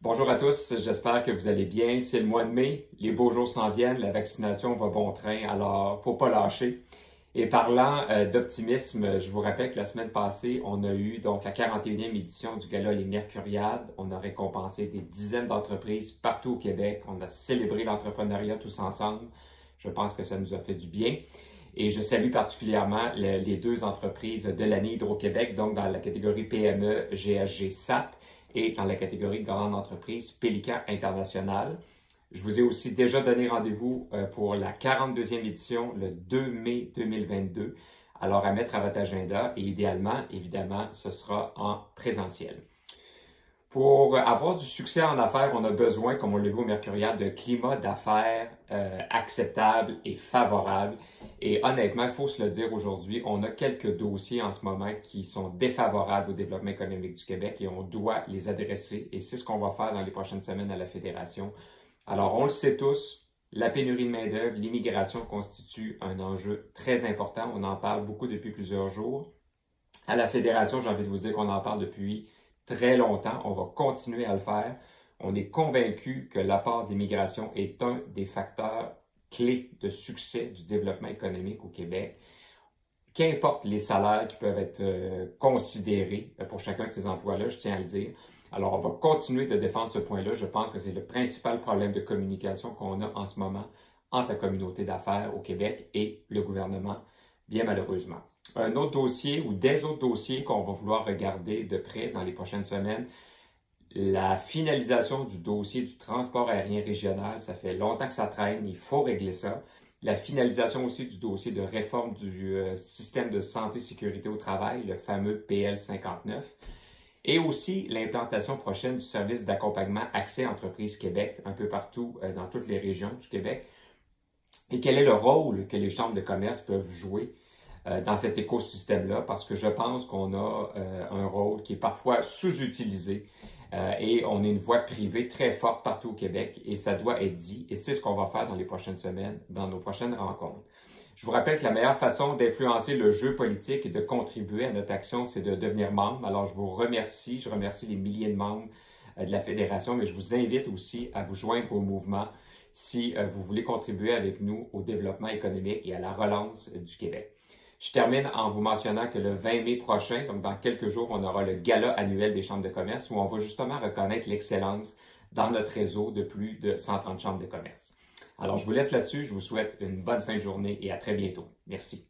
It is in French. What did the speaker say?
Bonjour à tous, j'espère que vous allez bien. C'est le mois de mai, les beaux jours s'en viennent, la vaccination va bon train, alors faut pas lâcher. Et parlant d'optimisme, je vous rappelle que la semaine passée, on a eu donc la 41e édition du Gala Les Mercuriades. On a récompensé des dizaines d'entreprises partout au Québec. On a célébré l'entrepreneuriat tous ensemble. Je pense que ça nous a fait du bien. Et je salue particulièrement les deux entreprises de l'année Hydro-Québec, donc dans la catégorie PME, GHG SAT, et dans la catégorie grande entreprise, Pélican International. Je vous ai aussi déjà donné rendez-vous pour la 42e édition le 2 mai 2022. Alors à mettre à votre agenda et idéalement, évidemment, ce sera en présentiel. Pour avoir du succès en affaires, on a besoin, comme on le voit au Mercurial, d'un climat d'affaires acceptable et favorable. Et honnêtement, il faut se le dire aujourd'hui, on a quelques dossiers en ce moment qui sont défavorables au développement économique du Québec et on doit les adresser. Et c'est ce qu'on va faire dans les prochaines semaines à la Fédération. Alors, on le sait tous, la pénurie de main-d'œuvre, l'immigration constitue un enjeu très important. On en parle beaucoup depuis plusieurs jours. À la Fédération, j'ai envie de vous dire qu'on en parle depuis très longtemps. On va continuer à le faire. On est convaincu que l'apport d'immigration est un des facteurs clés de succès du développement économique au Québec. Qu'importe les salaires qui peuvent être considérés pour chacun de ces emplois-là, je tiens à le dire. Alors, on va continuer de défendre ce point-là. Je pense que c'est le principal problème de communication qu'on a en ce moment entre la communauté d'affaires au Québec et le gouvernement, bien malheureusement. Un autre dossier ou des autres dossiers qu'on va vouloir regarder de près dans les prochaines semaines, la finalisation du dossier du transport aérien régional, ça fait longtemps que ça traîne, il faut régler ça. La finalisation aussi du dossier de réforme du système de santé-sécurité au travail, le fameux PL59. Et aussi l'implantation prochaine du service d'accompagnement Accès Entreprises Québec, un peu partout dans toutes les régions du Québec. Et quel est le rôle que les chambres de commerce peuvent jouer dans cet écosystème-là, parce que je pense qu'on a un rôle qui est parfois sous-utilisé et on est une voix privée très forte partout au Québec et ça doit être dit. Et c'est ce qu'on va faire dans les prochaines semaines, dans nos prochaines rencontres. Je vous rappelle que la meilleure façon d'influencer le jeu politique et de contribuer à notre action, c'est de devenir membre. Alors, je vous remercie. Je remercie les milliers de membres de la Fédération, mais je vous invite aussi à vous joindre au mouvement si vous voulez contribuer avec nous au développement économique et à la relance du Québec. Je termine en vous mentionnant que le 20 mai prochain, donc dans quelques jours, on aura le gala annuel des chambres de commerce où on va justement reconnaître l'excellence dans notre réseau de plus de 130 chambres de commerce. Alors, je vous laisse là-dessus. Je vous souhaite une bonne fin de journée et à très bientôt. Merci.